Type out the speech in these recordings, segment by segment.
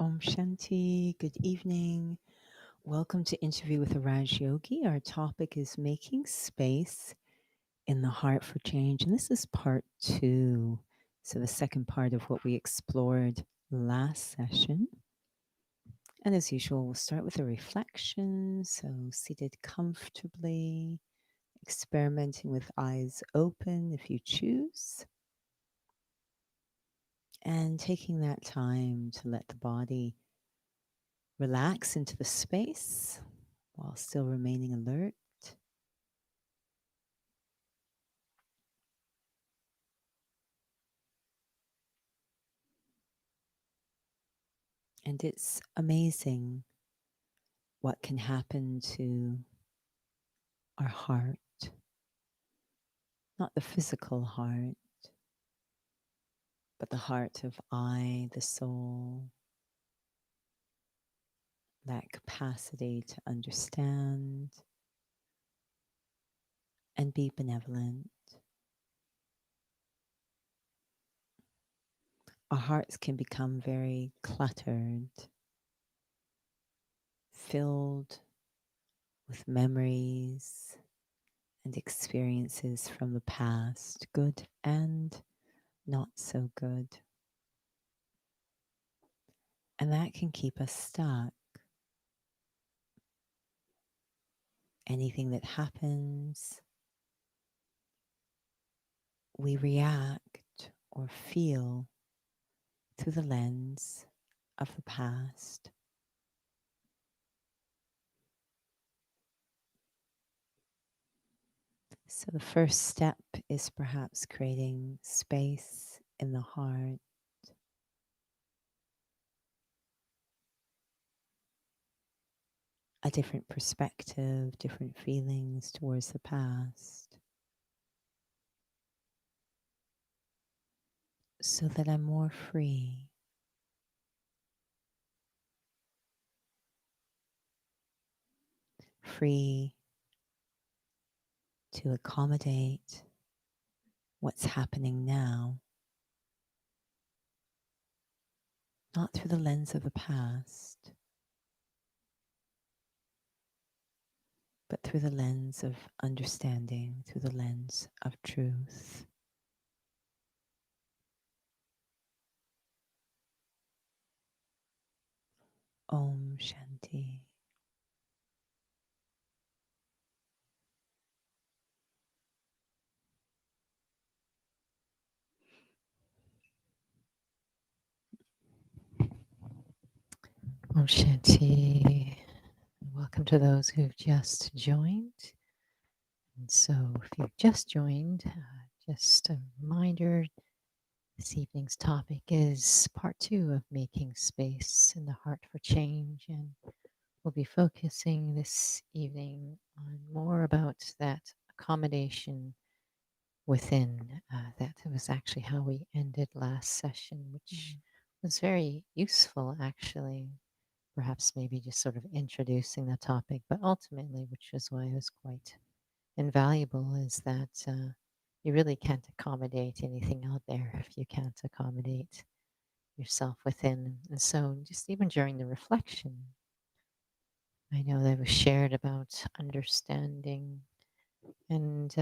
Om Shanti. Good evening. Welcome to Interview with a Raj Yogi. Our topic is making space in the heart for change. And this is part two. So, the second part of what we explored last session. And as usual, we'll start with a reflection. So, seated comfortably, experimenting with eyes open if you choose, and taking that time to let the body relax into the space while still remaining alert. And it's amazing what can happen to our heart, not the physical heart, but the heart of I, the soul, that capacity to understand and be benevolent. Our hearts can become very cluttered, filled with memories and experiences from the past, good and not so good. And that can keep us stuck. Anything that happens, we react or feel through the lens of the past. So the first step is perhaps creating space in the heart, a different perspective, different feelings towards the past, so that I'm more free. Free to accommodate what's happening now, not through the lens of the past, but through the lens of understanding, through the lens of truth. Om Shanti. Om Shanti. Welcome to those who've just joined. And so, if you've just joined, just a reminder this evening's topic is part two of making space in the heart for change. And we'll be focusing this evening on more about that accommodation within. That was actually how we ended last session, which was very useful, actually. Perhaps maybe just sort of introducing the topic, but ultimately, which is why it was quite invaluable, is that you really can't accommodate anything out there if you can't accommodate yourself within. And so, just even during the reflection, I know that was shared about understanding, and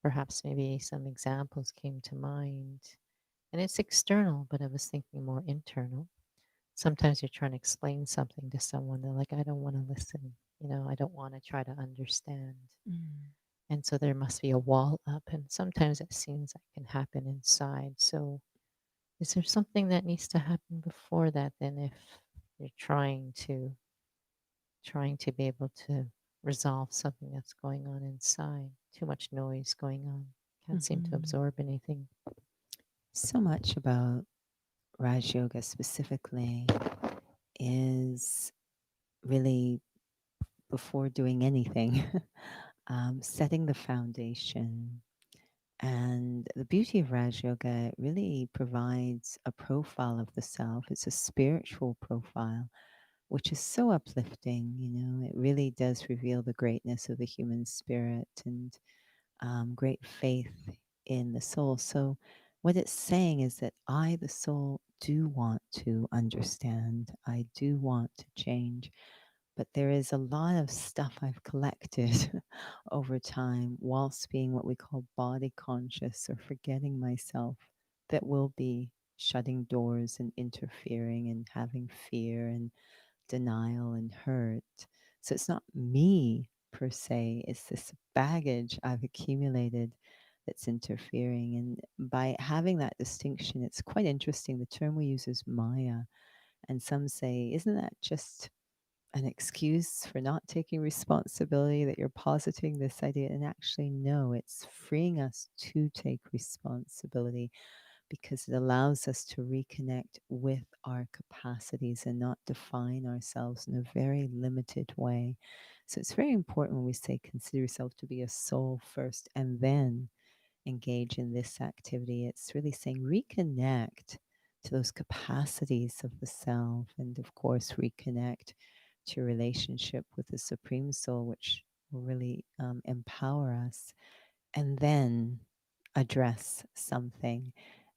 perhaps maybe some examples came to mind. And it's external, but I was thinking more internal. Sometimes you're trying to explain something to someone, they're like, I don't want to listen. I don't want to try to understand. Mm. And so there must be a wall up. And sometimes it seems that can happen inside. So is there something that needs to happen before that then if you're trying to be able to resolve something that's going on inside? Too much noise going on. Can't seem to Mm-hmm. absorb anything. So much about Raj Yoga specifically is really before doing anything, setting the foundation. And the beauty of Raj Yoga, it really provides a profile of the self. It's a spiritual profile, which is so uplifting. It really does reveal the greatness of the human spirit and great faith in the soul. So what it's saying is that I, the soul, do want to understand. I do want to change. But there is a lot of stuff I've collected over time whilst being what we call body conscious or forgetting myself that will be shutting doors and interfering and having fear and denial and hurt. So it's not me per se, it's this baggage I've accumulated that's interfering. And by having that distinction, it's quite interesting. The term we use is Maya. And some say, isn't that just an excuse for not taking responsibility, that you're positing this idea? And actually, no, it's freeing us to take responsibility because it allows us to reconnect with our capacities and not define ourselves in a very limited way. So it's very important when we say consider yourself to be a soul first and then engage in this activity. It's really saying reconnect to those capacities of the self, and of course, reconnect to your relationship with the Supreme Soul, which will really empower us, and then address something.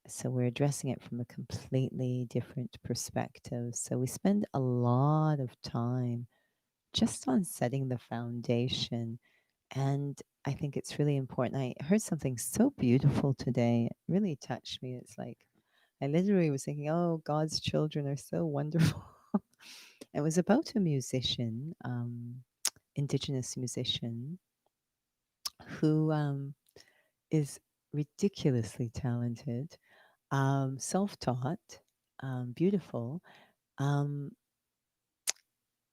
So we're addressing it from a completely different perspective. So we spend a lot of time just on setting the foundation. And I think it's really important. I heard something so beautiful today. It really touched me. It's like I literally was thinking, oh, God's children are so wonderful. It was about a musician, indigenous musician, who is ridiculously talented, self taught, beautiful. Um,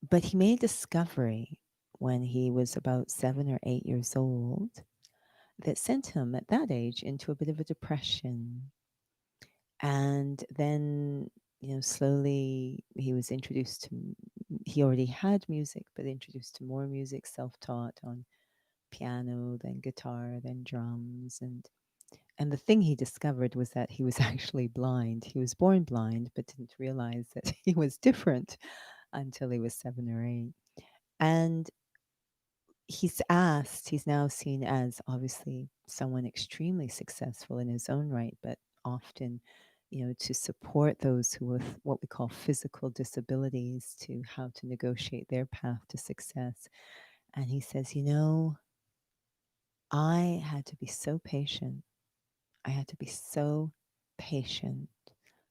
but he made a discovery when he was about 7 or 8 years old that sent him at that age into a bit of a depression. And then, slowly he was introduced to, he already had music, but introduced to more music, self taught on piano, then guitar, then drums. And the thing he discovered was that he was actually blind. He was born blind, but didn't realize that he was different until he was 7 or 8. And he's now seen as obviously someone extremely successful in his own right, but often, to support those who with what we call physical disabilities to how to negotiate their path to success. And he says, I had to be so patient. I had to be so patient.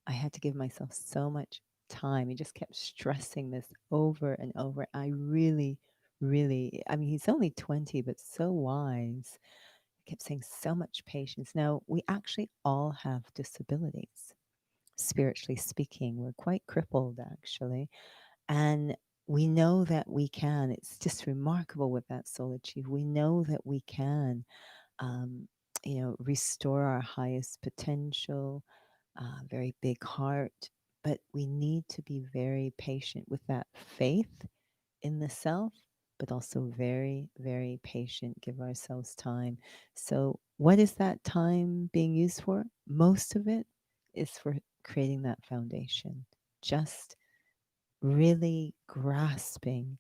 I had to give myself so much time. He just kept stressing this over and over. I really, really, I mean, he's only 20, but so wise. He kept saying so much patience. Now, we actually all have disabilities. Spiritually speaking, we're quite crippled, actually. And we know that we can. It's just remarkable what that soul achieved. We know that we can um, restore our highest potential, very big heart. But we need to be very patient with that faith in the self, but also very, very patient, give ourselves time. So, what is that time being used for? Most of it is for creating that foundation, just really grasping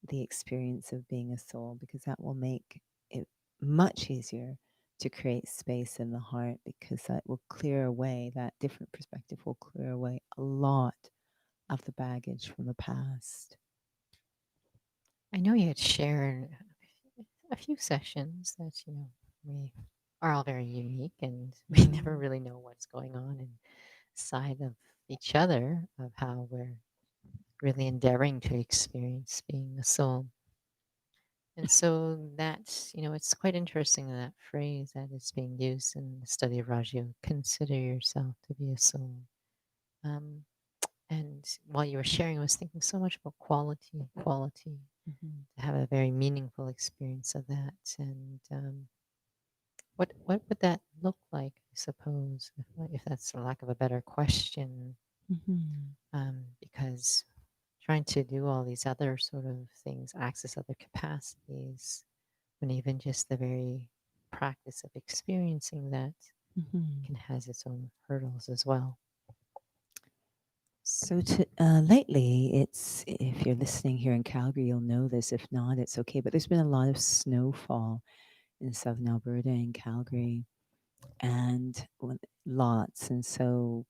the experience of being a soul, because that will make it much easier to create space in the heart, because that will clear away, that different perspective will clear away a lot of the baggage from the past. I know you had shared a few sessions that, we are all very unique and we never Mm-hmm. really know what's going on inside of each other, of how we're really endeavoring to experience being a soul. And so that's, it's quite interesting that phrase that is being used in the study of Rajyo, consider yourself to be a soul. Um, and while you were sharing, I was thinking so much about quality, quality, Mm-hmm. to have a very meaningful experience of that. And what would that look like, I suppose, if that's for lack of a better question? Mm-hmm. Because trying to do all these other sort of things, access other capacities, when even just the very practice of experiencing that Mm-hmm. can has its own hurdles as well. So lately, it's if you're listening here in Calgary, you'll know this. If not, it's okay. But there's been a lot of snowfall in southern Alberta and Calgary, and lots. And so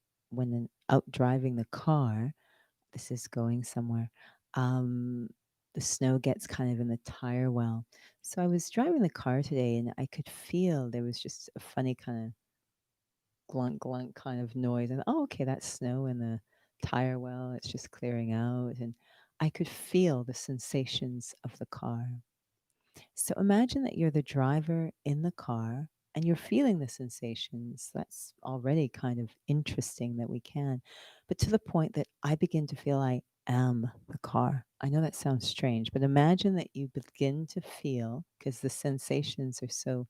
out driving the car, this is going somewhere, um, the snow gets kind of in the tire well. So I was driving the car today and I could feel there was just a funny kind of glunk glunk kind of noise. And oh, okay, that's snow in the tire well. It's just clearing out. And I could feel the sensations of the car. So imagine that you're the driver in the car and you're feeling the sensations. That's already kind of interesting that we can. But to the point that I begin to feel I am the car. I know that sounds strange, but imagine that you begin to feel, because the sensations are so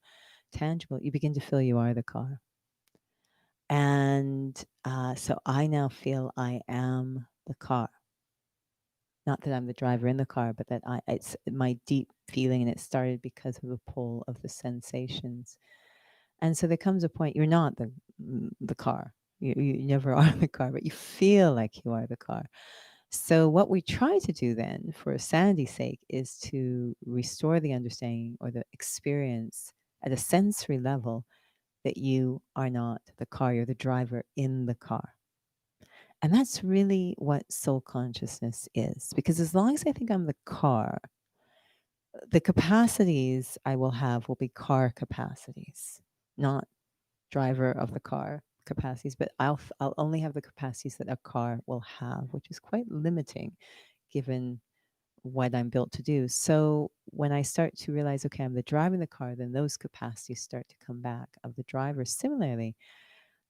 tangible, you begin to feel you are the car. And so I now feel I am the car. Not that I'm the driver in the car, but that it's my deep feeling, and it started because of the pull of the sensations. And so there comes a point you're not the car. You never are the car, but you feel like you are the car. So what we try to do then, for sanity's sake, is to restore the understanding or the experience at a sensory level that you are not the car, you're the driver in the car. And that's really what soul consciousness is. Because as long as I think I'm the car, the capacities I will have will be car capacities, not driver of the car capacities, but I'll only have the capacities that a car will have, which is quite limiting given what I'm built to do. So when I start to realize, okay, I'm the driver in the car, then those capacities start to come back of the driver. Similarly,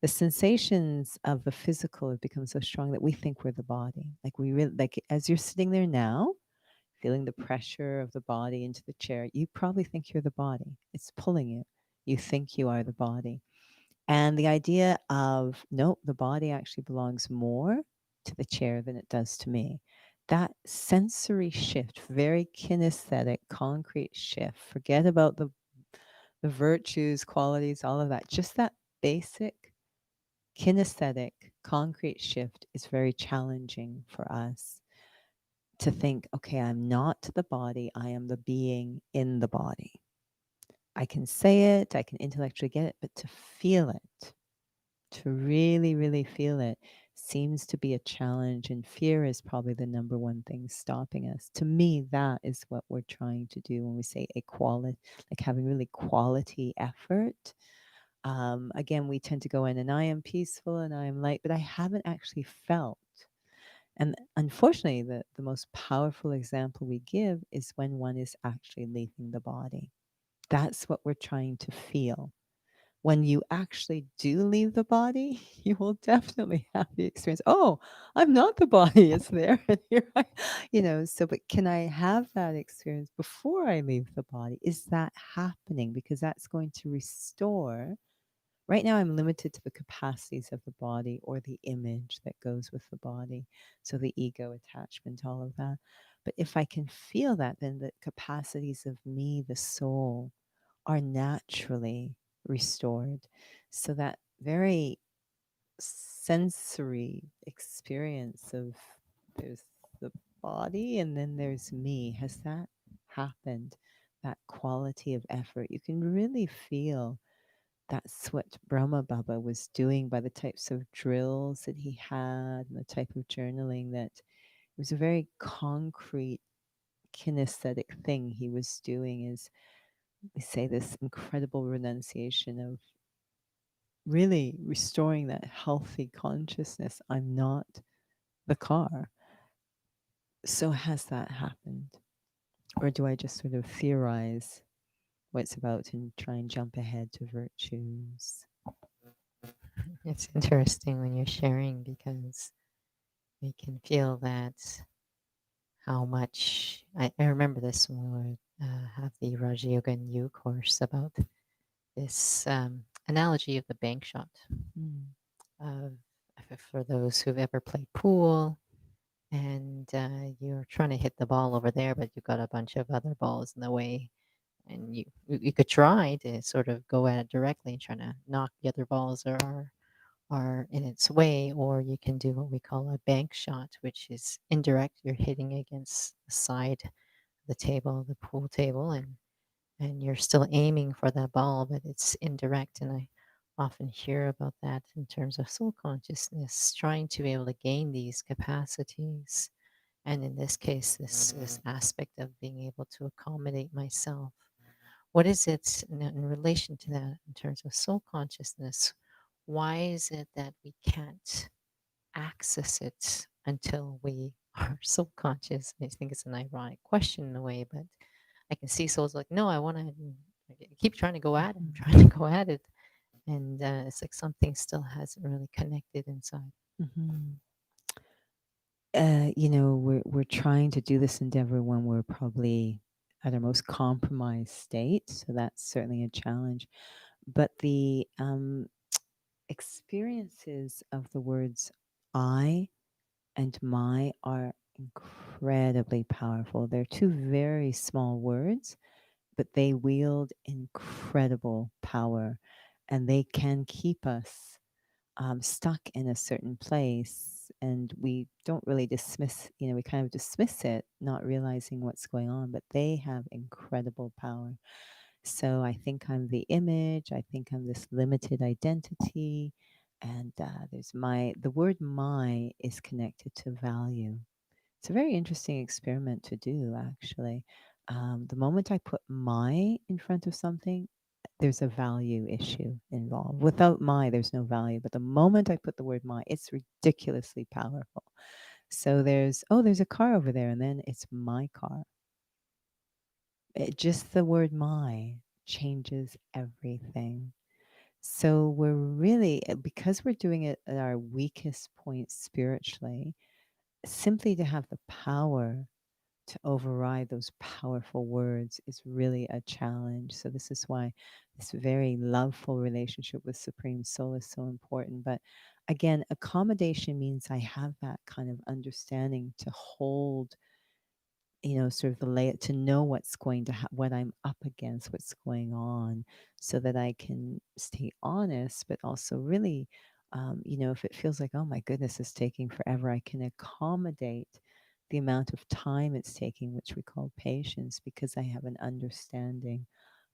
the sensations of the physical have become so strong that we think we're the body. Like we really, like as you're sitting there now, feeling the pressure of the body into the chair, you probably think you're the body. It's pulling you. You think you are the body. And the idea of, no, the body actually belongs more to the chair than it does to me. That sensory shift, very kinesthetic, concrete shift. Forget about the virtues, qualities, all of that. Just that basic kinesthetic, concrete shift is very challenging for us to think, okay, I'm not the body, I am the being in the body. I can say it, I can intellectually get it, but to feel it, to really, really feel it, seems to be a challenge. And fear is probably the number one thing stopping us. To me, that is what we're trying to do when we say equality, like having really quality effort. Again, we tend to go in and I am peaceful and I am light, but I haven't actually felt. And unfortunately, the most powerful example we give is when one is actually leaving the body. That's what we're trying to feel. When you actually do leave the body, you will definitely have the experience. Oh, I'm not the body, it's there. And here so, but can I have that experience before I leave the body? Is that happening? Because that's going to restore. Right now, I'm limited to the capacities of the body or the image that goes with the body. So the ego attachment, all of that. But if I can feel that, then the capacities of me, the soul, are naturally restored. So that very sensory experience of there's the body and then there's me. Has that happened? That quality of effort. You can really feel that's what Brahma Baba was doing by the types of drills that he had and the type of journaling that it was a very concrete kinesthetic thing he was doing is we say this incredible renunciation of really restoring that healthy consciousness. I'm not the car. So has that happened? Or do I just sort of theorize what it's about and try and jump ahead to virtues? It's interesting when you're sharing because we can feel that how much. I remember this when we have the Raja Yoga and You course about this analogy of the bank shot. Mm. Of, for those who've ever played pool and you're trying to hit the ball over there, but you've got a bunch of other balls in the way. And you could try to sort of go at it directly and try to knock the other balls are in its way, or you can do what we call a bank shot, which is indirect. You're hitting against the side of the table, the pool table, and you're still aiming for that ball, but it's indirect. And I often hear about that in terms of soul consciousness, trying to be able to gain these capacities. And in this case, this aspect of being able to accommodate myself. What is it in relation to that in terms of soul consciousness? Why is it that we can't access it until we are soul conscious? I think it's an ironic question in a way, but I can see souls like, no, I want to keep trying to go at it, Mhm. trying to go at it. And it's like something still hasn't really connected inside. Mhm. We're trying to do this endeavor when we're probably at our most compromised state, so that's certainly a challenge. But the experiences of the words I and my are incredibly powerful. They're two very small words, but they wield incredible power, and they can keep us stuck in a certain place, and we don't really dismiss, we kind of dismiss it, not realizing what's going on, but they have incredible power. So I think I'm the image, I think I'm this limited identity, and the word my is connected to value. It's a very interesting experiment to do, actually. The moment I put my in front of something, there's a value issue involved. Without my, there's no value. But the moment I put the word my, it's ridiculously powerful. So there's a car over there, and then it's my car. Just the word my changes everything. So we're really, because we're doing it at our weakest point spiritually, simply to have the power to override those powerful words is really a challenge. So this is why this very loveful relationship with Supreme Soul is so important. But again, accommodation means I have that kind of understanding to hold, sort of the layer, to know what's going to what I'm up against, what's going on, so that I can stay honest, but also really, if it feels like, oh my goodness, it's taking forever, I can accommodate the amount of time it's taking, which we call patience, because I have an understanding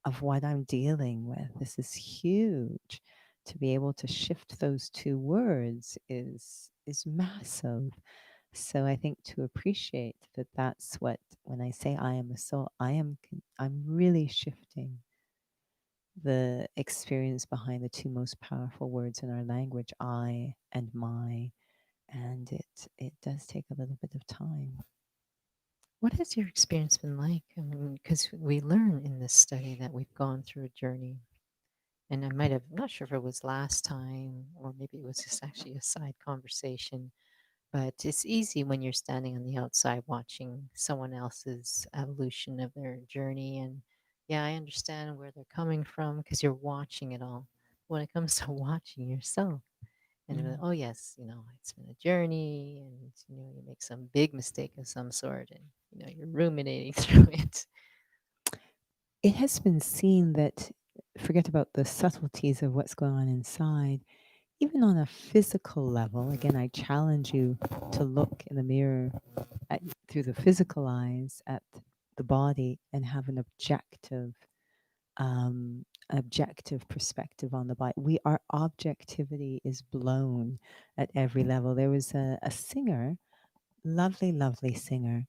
of what I'm dealing with. This is huge. To be able to shift those two words is massive. So I think to appreciate that, that's what, when I say I am a soul, I'm really shifting the experience behind the two most powerful words in our language, I and my, and it does take a little bit of time. What has your experience been like? I mean, because we learn in this study that we've gone through a journey, and I might have, I'm not sure if it was last time or maybe it was just actually a side conversation, but it's easy when you're standing on the outside watching someone else's evolution of their journey. And yeah, I understand where they're coming from because you're watching it all. When it comes to watching yourself, and you're like, Mm. oh yes, it's been a journey, and you make some big mistake of some sort, and you're ruminating through it. It has been seen that, forget about the subtleties of what's going on inside, even on a physical level. Again, I challenge you to look in the mirror through the physical eyes at the body and have an objective perspective on the body. Our objectivity is blown at every level. There was a singer, lovely, lovely singer,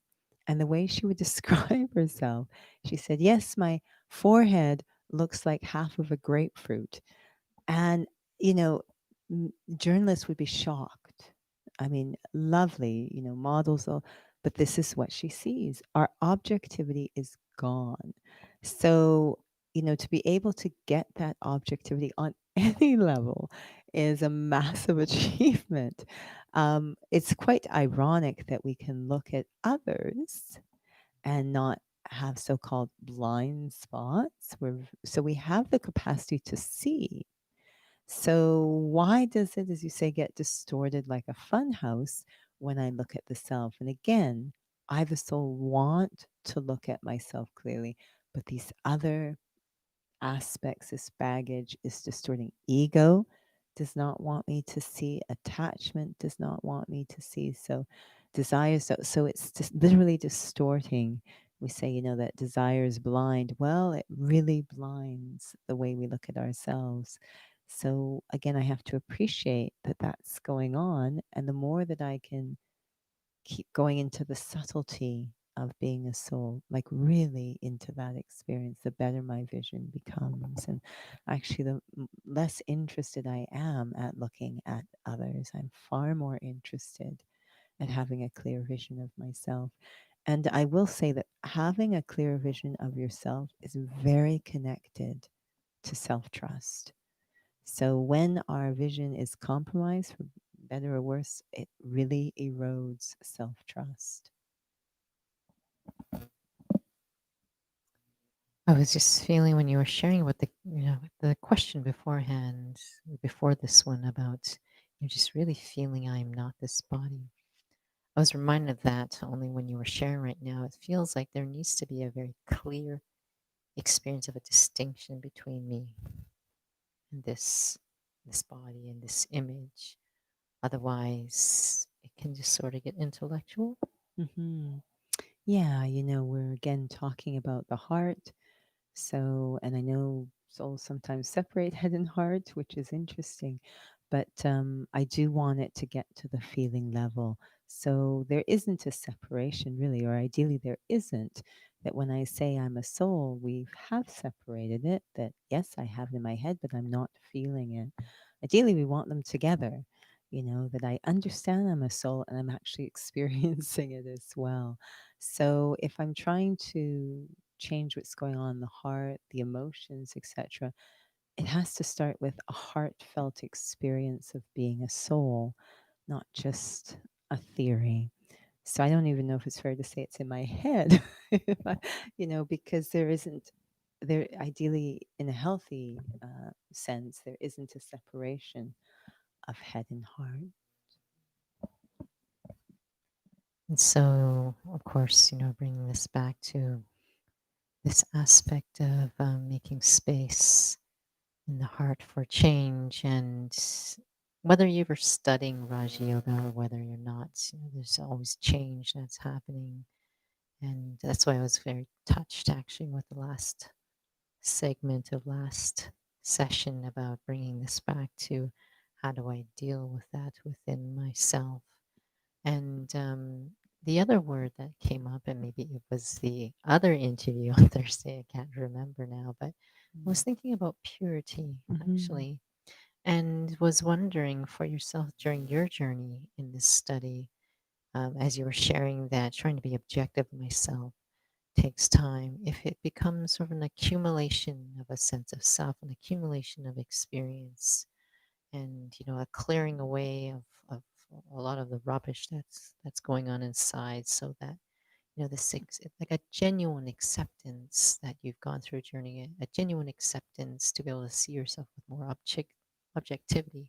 and the way she would describe herself, she said, "Yes, my forehead looks like half of a grapefruit." And, you know, journalists would be shocked. I mean, lovely, models, all, but this is what she sees. Our objectivity is gone. So, to be able to get that objectivity on any level is a massive achievement. It's quite ironic that we can look at others and not have so-called blind spots. So we have the capacity to see. So why does it, as you say, get distorted like a fun house when I look at the self? And again, I, the soul, want to look at myself clearly, but these other aspects, this baggage is distorting. Ego does not want me to see. Attachment does not want me to see. So desire, so it's just literally distorting. We say, that desire is blind. Well, it really blinds the way we look at ourselves. So again, I have to appreciate that that's going on. And the more that I can keep going into the subtlety of being a soul, like really into that experience, the better my vision becomes. And actually, the less interested I am at looking at others, I'm far more interested at having a clear vision of myself. And I will say that having a clear vision of yourself is very connected to self trust. So when our vision is compromised, for better or worse, it really erodes self trust. I was just feeling when you were sharing what the question beforehand, before this one about you're just really feeling I'm not this body. I was reminded of that only when you were sharing right now. It feels like there needs to be a very clear experience of a distinction between me and this body and this image. Otherwise, it can just sort of get intellectual. Hmm. Yeah, we're again talking about the heart. So, and I know souls sometimes separate head and heart, which is interesting, but I do want it to get to the feeling level. So there isn't a separation really, or ideally there isn't. That when I say I'm a soul, we have separated it. That yes, I have it in my head, but I'm not feeling it. Ideally, we want them together. That I understand I'm a soul and I'm actually experiencing it as well. So if I'm trying to change what's going on in the heart, the emotions, etc., it has to start with a heartfelt experience of being a soul, not just a theory. So I don't even know if it's fair to say it's in my head, if because there isn't, there ideally in a healthy sense, there isn't a separation of head and heart. And so, of course, bringing this back to this aspect of making space in the heart for change. And whether you were studying Raj Yoga or whether you're not, there's always change that's happening. And that's why I was very touched actually with the last segment of last session about bringing this back to how do I deal with that within myself. And the other word that came up, and maybe it was the other interview on Thursday, I can't remember now, but I was thinking about purity Mm-hmm. actually, and was wondering for yourself during your journey in this study, as you were sharing that trying to be objective myself takes time. If it becomes sort of an accumulation of a sense of self, an accumulation of experience, and a clearing away of a lot of the rubbish that's going on inside, so that like a genuine acceptance that you've gone through a journey, a genuine acceptance to be able to see yourself with more objectivity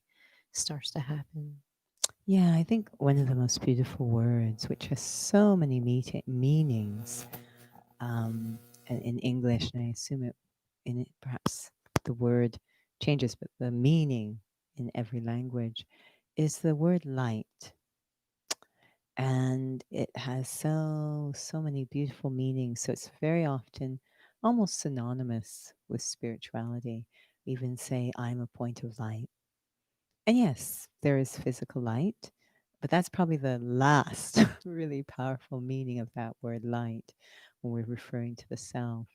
starts to happen. Yeah, I think one of the most beautiful words, which has so many meanings, um, in English, and I assume it in it perhaps the word changes, but the meaning in every language is the word light, and it has so many beautiful meanings. So it's very often almost synonymous with spirituality. We even say, "I'm a point of light." And yes, there is physical light, but that's probably the last really powerful meaning of that word light when we're referring to the self.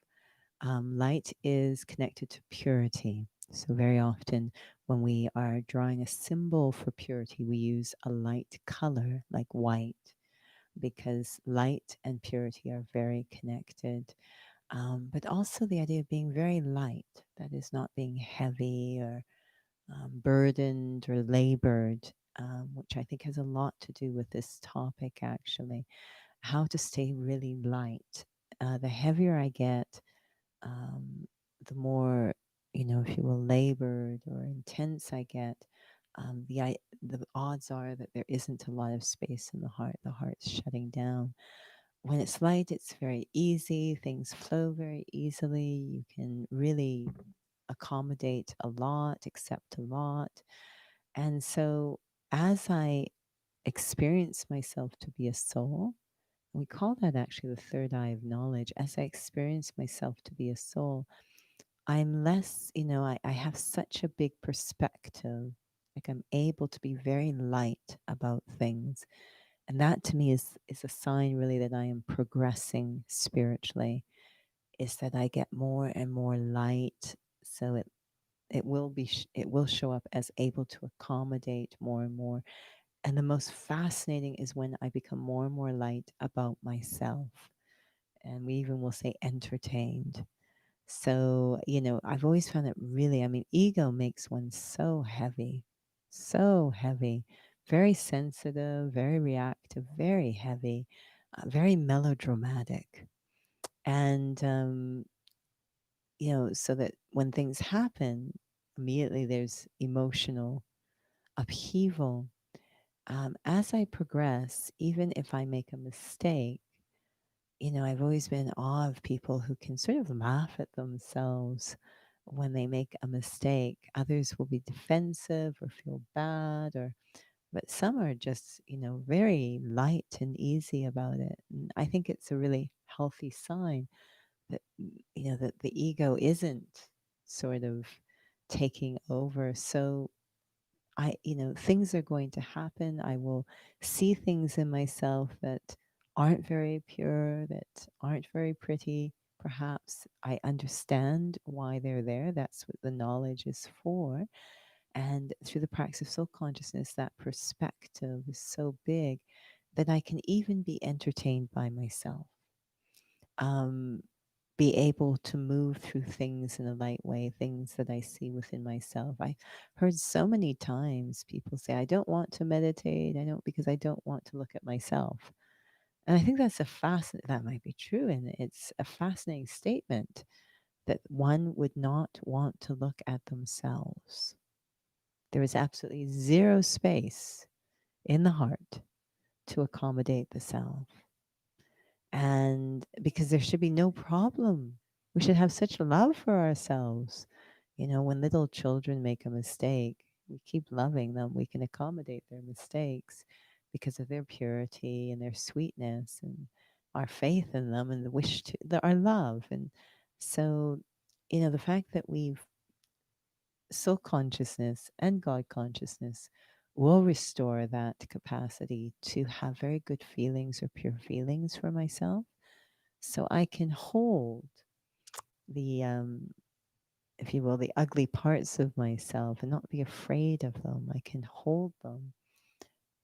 Light is connected to purity. So, very often when we are drawing a symbol for purity, we use a light color like white because light and purity are very connected. But also the idea of being very light, that is not being heavy or burdened or labored, which I think has a lot to do with this topic actually. How to stay really light. The heavier I get, um, the more, if you will, labored or intense I get. The odds are that there isn't a lot of space in the heart. The heart's shutting down. When it's light, it's very easy. Things flow very easily. You can really accommodate a lot, accept a lot. And so, as I experience myself to be a soul, we call that actually the third eye of knowledge. As I experience myself to be a soul, I'm less, I have such a big perspective. Like I'm able to be very light about things. And that to me is a sign really that I am progressing spiritually, is that I get more and more light. So it will show up as able to accommodate more and more. And the most fascinating is when I become more and more light about myself. And we even will say entertained. So, I've always found it really, ego makes one so heavy, very sensitive, very reactive, very heavy, very melodramatic. And, so that when things happen, immediately there's emotional upheaval. As I progress, even if I make a mistake, I've always been in awe of people who can sort of laugh at themselves when they make a mistake. Others will be defensive or feel bad, but some are just, very light and easy about it. And I think it's a really healthy sign that, that the ego isn't sort of taking over. So things are going to happen. I will see things in myself that aren't very pure, that aren't very pretty. Perhaps I understand why they're there. That's what the knowledge is for. And through the practice of soul consciousness, that perspective is so big that I can even be entertained by myself. Um, be able to move through things in a light way, things that I see within myself. I heard so many times people say, I don't want to meditate. I don't because I don't want to look at myself. And I think that's that might be true. And it's a fascinating statement that one would not want to look at themselves. There is absolutely zero space in the heart to accommodate the self. And because there should be no problem. We should have such love for ourselves. When little children make a mistake, we keep loving them. We can accommodate their mistakes because of their purity and their sweetness and our faith in them and the our love. And so, the fact that we've soul consciousness and God consciousness will restore that capacity to have very good feelings or pure feelings for myself, so I can hold the, if you will, the ugly parts of myself and not be afraid of them. I can hold them.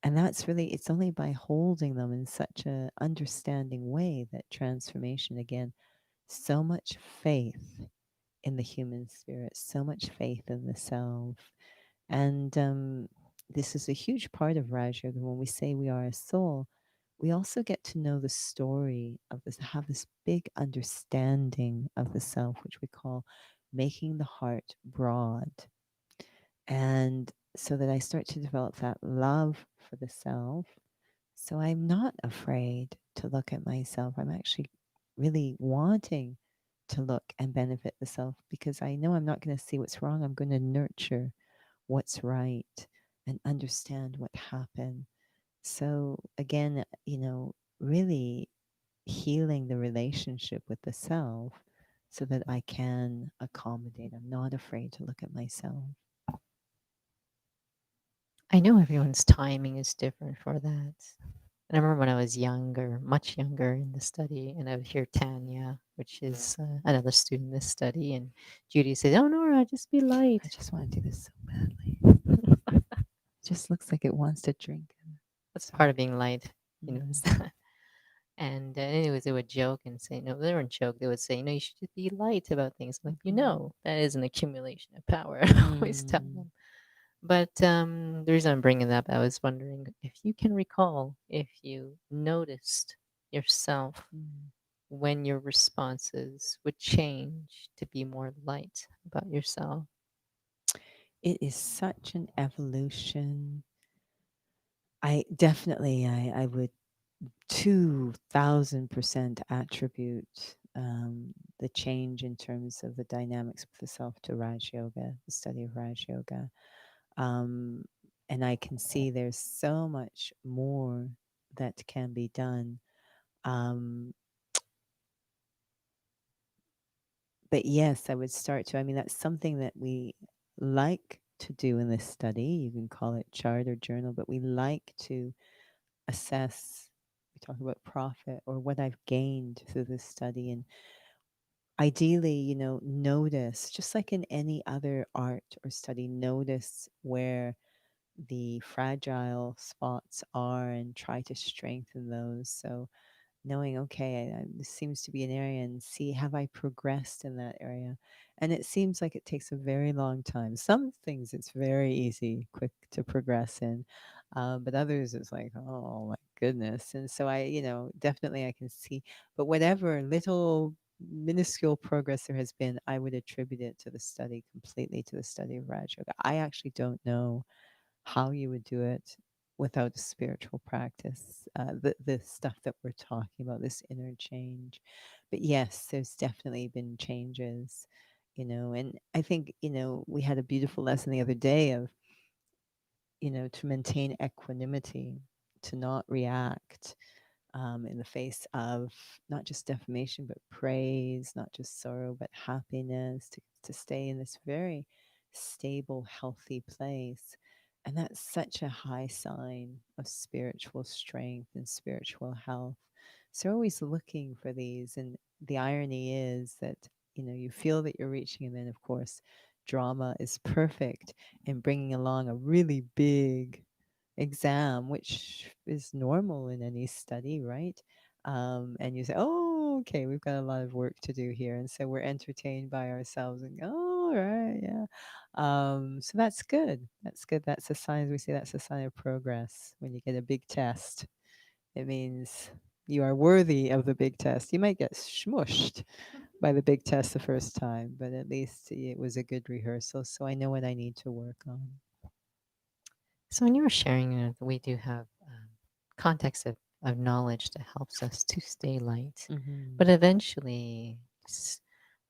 And that's really, it's only by holding them in such a understanding way that transformation, again, so much faith in the human spirit, so much faith in the self. And this is a huge part of Raj Yoga. When we say we are a soul, we also get to know the story of this, have this big understanding of the self, which we call making the heart broad. And so that I start to develop that love for the self. So I'm not afraid to look at myself. I'm actually really wanting to look and benefit the self because I know I'm not going to see what's wrong. I'm going to nurture what's right and understand what happened. So again, really healing the relationship with the self so that I can accommodate. I'm not afraid to look at myself. I know everyone's timing is different for that. And I remember when I was younger, much younger in the study, and I would hear Tanya, which is another student in this study, and Judy said, "Oh, Nora, just be I light." just want to do this so badly. It just looks like it wants to drink. That's part Sorry. of being light. You Mm. notice that? And anyways, they would joke and say, no, they weren't joke. They would say, you should just be light about things. I'm like, Mhm. that is an accumulation of power. I always tell Mm. them. But the reason I'm bringing that up, I was wondering if you can recall if you noticed yourself Mm. when your responses would change to be more light about yourself. It is such an evolution. I would 2000% attribute the change in terms of the dynamics of the self to Raj Yoga, the study of Raj Yoga. Um, and I can see there's so much more that can be done. Um, but yes, I would start to. I mean, that's something that we like to do in this study. You can call it chart or journal, but we like to assess. We talk about profit or what I've gained through this study. And ideally, notice, just like in any other art or study, notice where the fragile spots are and try to strengthen those. So knowing, okay, this seems to be an area, and see, have I progressed in that area? And it seems like it takes a very long time. Some things it's very easy, quick to progress in, but others it's like, oh my goodness. And so definitely I can see, but whatever little minuscule progress there has been, I would attribute it to the study, completely to the study of Raj Yoga. I actually don't know how you would do it without a spiritual practice, the stuff that we're talking about, this inner change. But yes, there's definitely been changes, and I think, we had a beautiful lesson the other day of, to maintain equanimity, to not react in the face of not just defamation, but praise, not just sorrow, but happiness, to stay in this very stable, healthy place. And that's such a high sign of spiritual strength and spiritual health. So we're always looking for these. And the irony is that, you feel that you're reaching, and then, of course, drama is perfect in bringing along a really big exam, which is normal in any study, right? And you say, oh, okay, we've got a lot of work to do here. And so we're entertained by ourselves and go, oh, all right, yeah. So that's good. That's good. That's a sign, we say that's a sign of progress. When you get a big test, it means you are worthy of the big test. You might get smushed by the big test the first time, but at least it was a good rehearsal. So I know what I need to work on. So when you were sharing, we do have context of knowledge that helps us to stay light. Hmm. But eventually,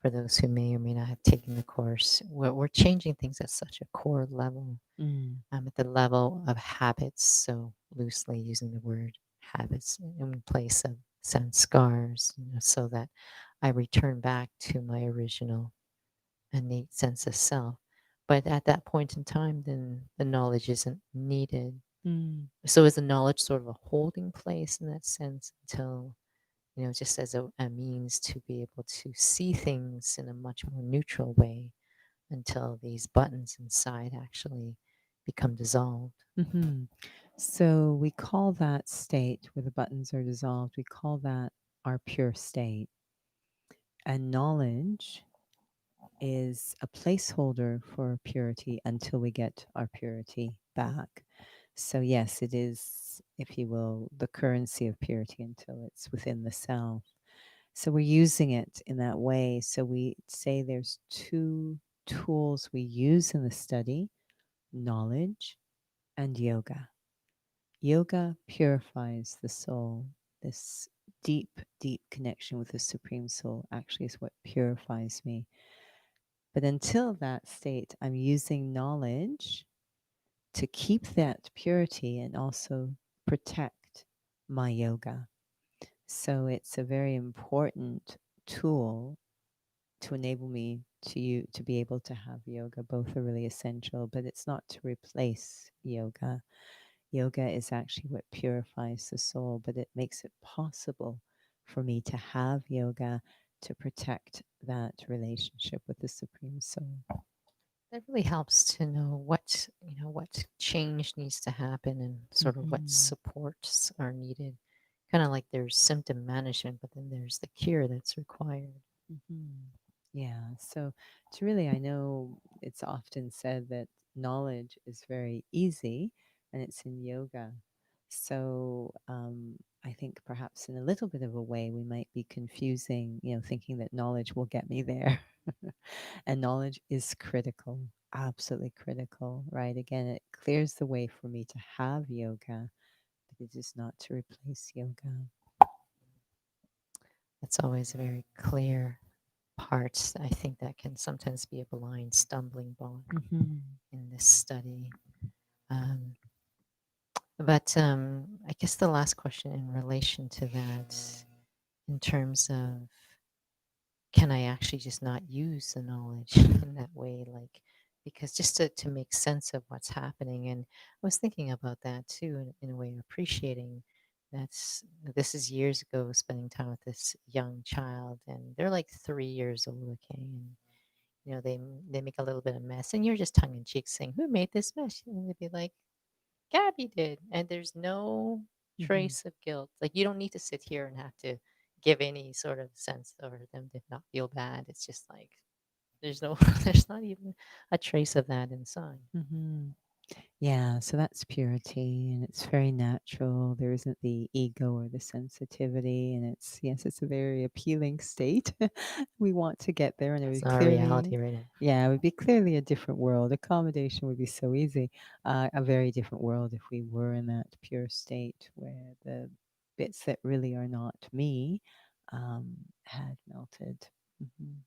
for those who may or may not have taken the course, we're changing things at such a core level, Mm. at the level of habits. So loosely using the word habits in place of sanskars, so that I return back to my original innate sense of self. But at that point in time, then the knowledge isn't needed. Mm. So is the knowledge sort of a holding place in that sense until, just as a means to be able to see things in a much more neutral way until these buttons inside actually become dissolved? Hmm. So we call that state where the buttons are dissolved, we call that our pure state. And knowledge is a placeholder for purity until we get our purity back. So, yes, it is, if you will, the currency of purity until it's within the self. So, we're using it in that way. So, we say there's two tools we use in the study: knowledge and yoga. Yoga purifies the soul. This deep, deep connection with the Supreme Soul actually is what purifies me. But until that state, I'm using knowledge to keep that purity and also protect my yoga. So it's a very important tool to enable me to be able to have yoga. Both are really essential, but it's not to replace yoga. Yoga is actually what purifies the soul, but it makes it possible for me to have yoga to protect that relationship with the Supreme Soul. That really helps to know what change needs to happen and sort of what Hmm. supports are needed. Kind of like there's symptom management, but then there's the cure that's required. Hmm. Yeah. So, to really, I know it's often said that knowledge is very easy and it's in yoga. So, I think perhaps in a little bit of a way, we might be confusing, thinking that knowledge will get me there. And knowledge is critical, absolutely critical, right? Again, it clears the way for me to have yoga, but it is not to replace yoga. That's always a very clear parts. I think that can sometimes be a blind stumbling block Hmm. in this study. Um, but I guess the last question in relation to that, in terms of can I actually just not use the knowledge in that way? Like, because just to make sense of what's happening. And I was thinking about that too, in a way, appreciating that's this is years ago, spending time with this young child, and they're like 3 years old, okay? And they make a little bit of mess, and you're just tongue in cheek saying, "Who made this mess?" And they'd be like, Gabby did. And there's no Mhm. trace of guilt. Like, you don't need to sit here and have to give any sort of sense for them to not feel bad. It's just like there's no there's not even a trace of that inside. Mhm. Yeah, so that's purity and it's very natural. There isn't the ego or the sensitivity. And it's, yes, it's a very appealing state. We want to get there, and it That's would our clearly, reality right now. yeah, it would be clearly a different world. Accommodation would be so easy. A very different world if we were in that pure state where the bits that really are not me had melted. Hmm.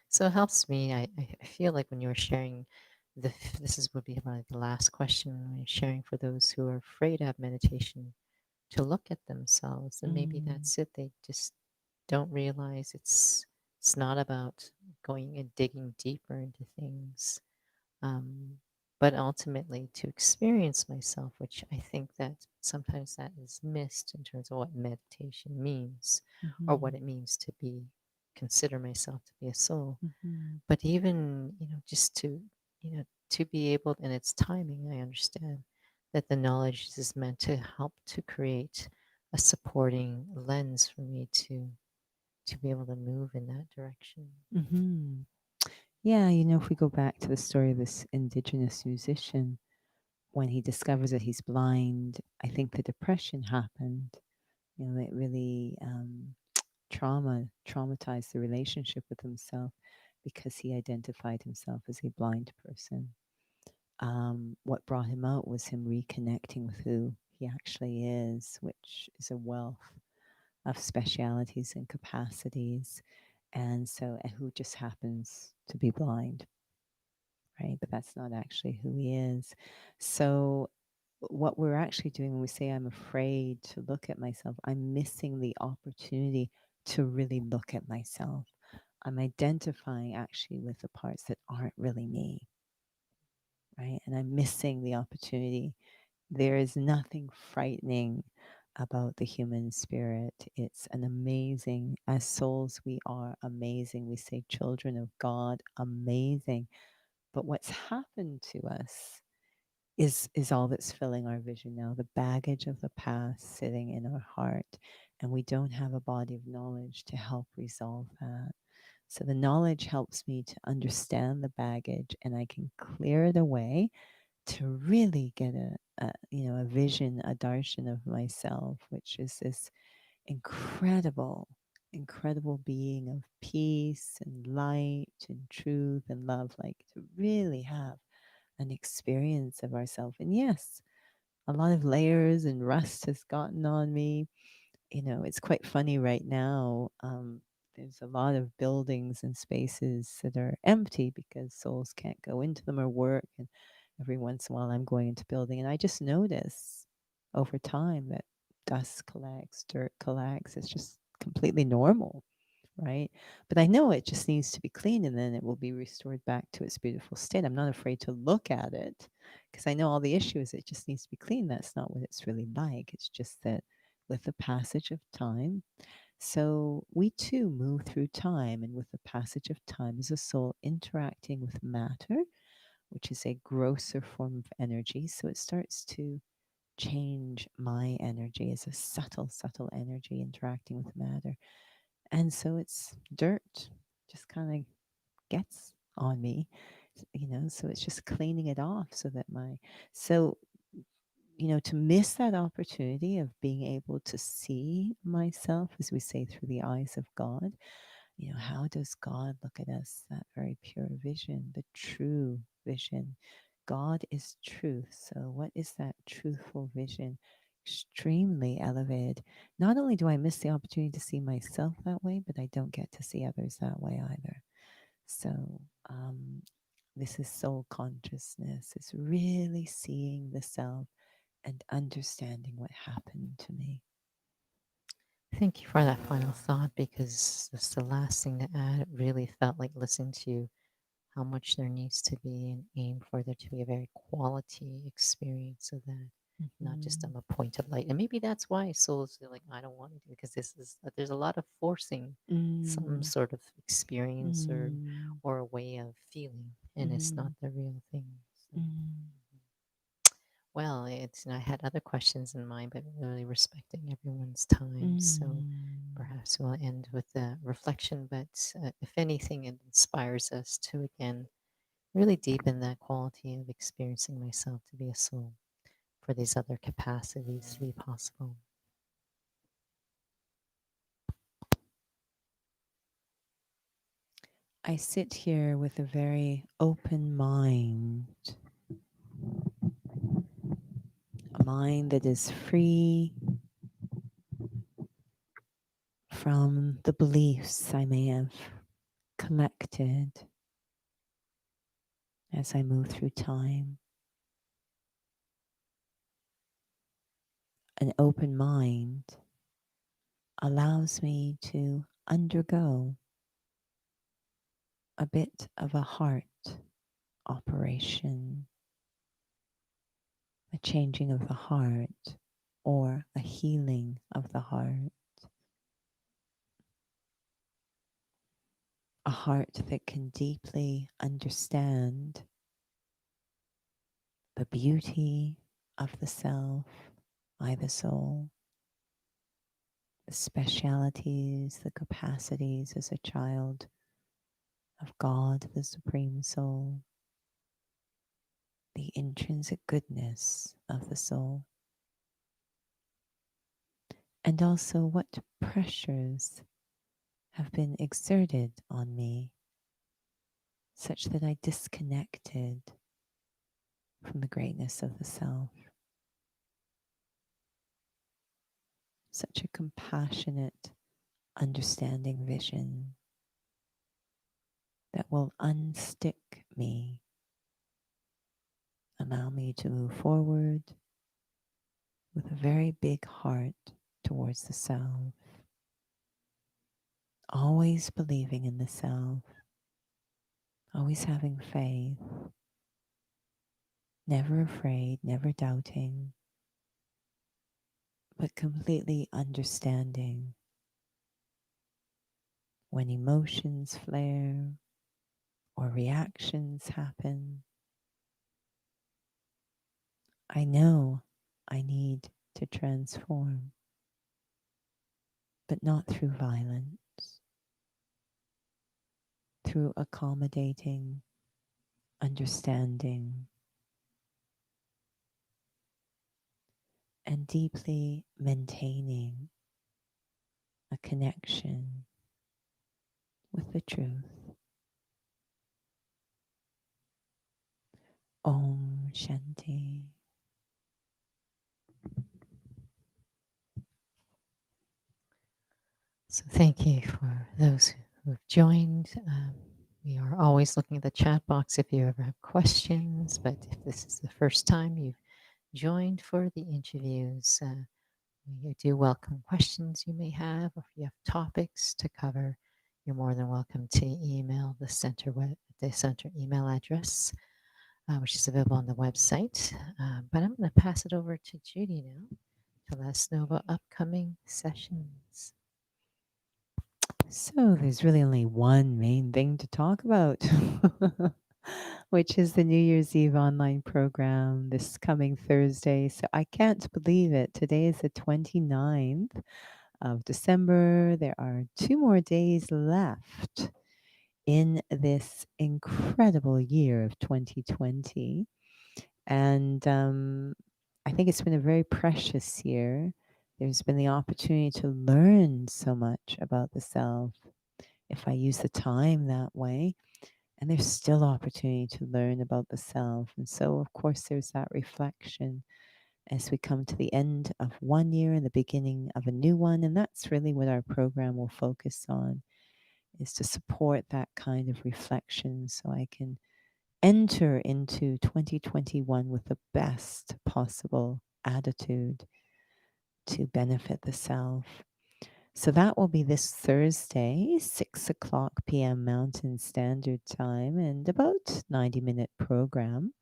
So it helps me. I feel like when you're sharing this is would be probably the last question when you're sharing for those who are afraid to have meditation to look at themselves, and maybe Mm, that's it. They just don't realize it's not about going and digging deeper into things, um, but ultimately to experience myself, which I think that sometimes that is missed in terms of what meditation means, or what mhm, it means to be consider myself to be a soul. mhm, But even just to be able, and its timing, I understand that the knowledge is meant to help to create a supporting lens for me to be able to move in that direction. mhm. Yeah, if we go back to the story of this indigenous musician, when he discovers that he's blind, I think the depression happened. It really traumatized the relationship with himself because he identified himself as a blind person. What brought him out was him reconnecting with who he actually is, which is a wealth of specialities and capacities. And who just happens to be blind, right? But that's not actually who he is. So, what we're actually doing when we say I'm afraid to look at myself, I'm missing the opportunity to really look at myself. I'm identifying actually with the parts that aren't really me, right? And I'm missing the opportunity. There is nothing frightening about the human spirit. It's an amazing, as souls, we are amazing. We say children of God, amazing. But what's happened to us is all that's filling our vision now, the baggage of the past sitting in our heart, and we don't have a body of knowledge to help resolve that. So the knowledge helps me to understand the baggage, and I can clear it away to really get a vision, a darshan of myself, which is this incredible, incredible being of peace and light and truth and love, like to really have an experience of ourselves. And yes, a lot of layers and rust has gotten on me. It's quite funny right now. There's a lot of buildings and spaces that are empty because souls can't go into them or work. And every once in a while, I'm going into building, and I just notice over time that dust collects, dirt collects. It's just completely normal, right? But I know it just needs to be cleaned, and then it will be restored back to its beautiful state. I'm not afraid to look at it because I know all the issues. It just needs to be cleaned. That's not what it's really like. It's just that with the passage of time, so we too move through time, and with the passage of time, as a soul interacting with matter, which is a grosser form of energy. So it starts to change my energy as a subtle, subtle energy interacting with matter. And so it's dirt, just kind of gets on me, so it's just cleaning it off so that so, to miss that opportunity of being able to see myself, as we say, through the eyes of God. How does God look at us? That very pure vision, the true vision. God is truth. So, what is that truthful vision? Extremely elevated. Not only do I miss the opportunity to see myself that way, but I don't get to see others that way either. So, this is soul consciousness. It's really seeing the self and understanding what happened to me. Thank you for that final thought because that's the last thing to add. It really felt like listening to how much there needs to be and aim for there to be a very quality experience of that, not just Mhm. on a point of light. And maybe that's why souls are like, I don't want to do, because this is there's a lot of forcing some Mm. sort of experience Mm. or a way of feeling, and it's not Mhm. the real thing. So, Mm. well, it's I had other questions in mind, but really respecting everyone's time. So Mm. perhaps we'll end with a reflection. But if anything, it inspires us to again really deepen that quality of experiencing myself to be a soul for these other capacities to be possible. I sit here with a very open mind, a mind that is free from the beliefs I may have collected as I move through time. An open mind allows me to undergo a bit of a heart operation, a changing of the heart or a healing of the heart, a heart that can deeply understand the beauty of the self, I, the soul, the specialities, the capacities as a child of God, the Supreme Soul, the intrinsic goodness of the soul, and also what pressures have been exerted on me such that I disconnected from the greatness of the self. Such a compassionate, understanding vision that will unstick me, allow me to move forward with a very big heart towards the self, always believing in the self, always having faith, never afraid, never doubting, but completely understanding when emotions flare or reactions happen. I know I need to transform, but not through violence, through accommodating, understanding, and deeply maintaining a connection with the truth. Om Shanti. So thank you for those who have joined. We are always looking at the chat box if you ever have questions, but if this is the first time you've joined for the interviews, we do welcome questions you may have, or if you have topics to cover, you're more than welcome to email the center email address, which is available on the website. But I'm going to pass it over to Judy now to let us know about upcoming sessions. So there's really only one main thing to talk about, which is the New Year's Eve online program this coming Thursday. So I can't believe it. Today is the 29th of December. There are 2 more days left in this incredible year of 2020. And I think it's been a very precious year. There's been the opportunity to learn so much about the self if I use the time that way. And there's still opportunity to learn about the self. And so, of course, there's that reflection as we come to the end of one year and the beginning of a new one. And that's really what our program will focus on, is to support that kind of reflection so I can enter into 2021 with the best possible attitude to benefit the self. So that will be this Thursday, 6 o'clock p.m. Mountain Standard Time, and about 90-minute program.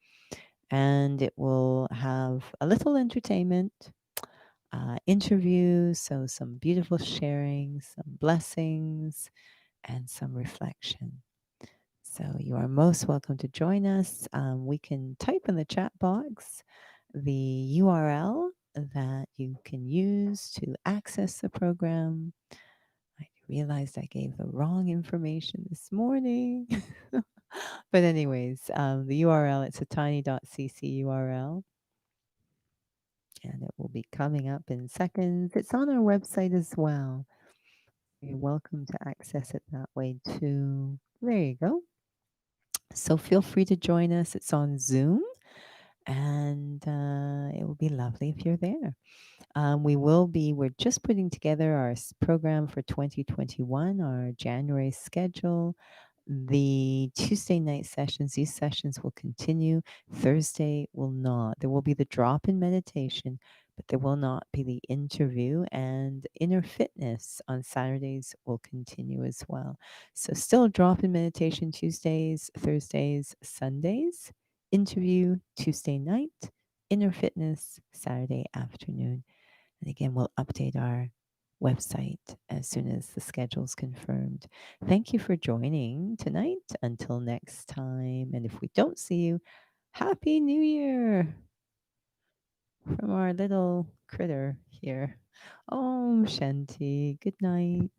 And it will have a little entertainment, interviews, so some beautiful sharing, some blessings, and some reflection. So you are most welcome to join us. We can type in the chat box the URL that you can use to access the program. I realized I gave the wrong information this morning. But anyways, the URL, it's a tiny.cc URL, and it will be coming up in seconds. It's on our website as well. You're welcome to access it that way too. There you go. So feel free to join us. It's on Zoom, and it will be lovely if you're there. We're just putting together our program for 2021, our January schedule. The Tuesday night sessions, these sessions will continue. Thursday will not. There will be the drop in meditation, but there will not be the interview. And inner fitness on Saturdays will continue as well. So, still drop in meditation Tuesdays, Thursdays, Sundays, interview Tuesday night, inner fitness Saturday afternoon. And again, we'll update our website as soon as the schedule's confirmed. Thank you for joining tonight. Until next time. And if we don't see you, Happy New Year from our little critter here. Om Shanti. Good night.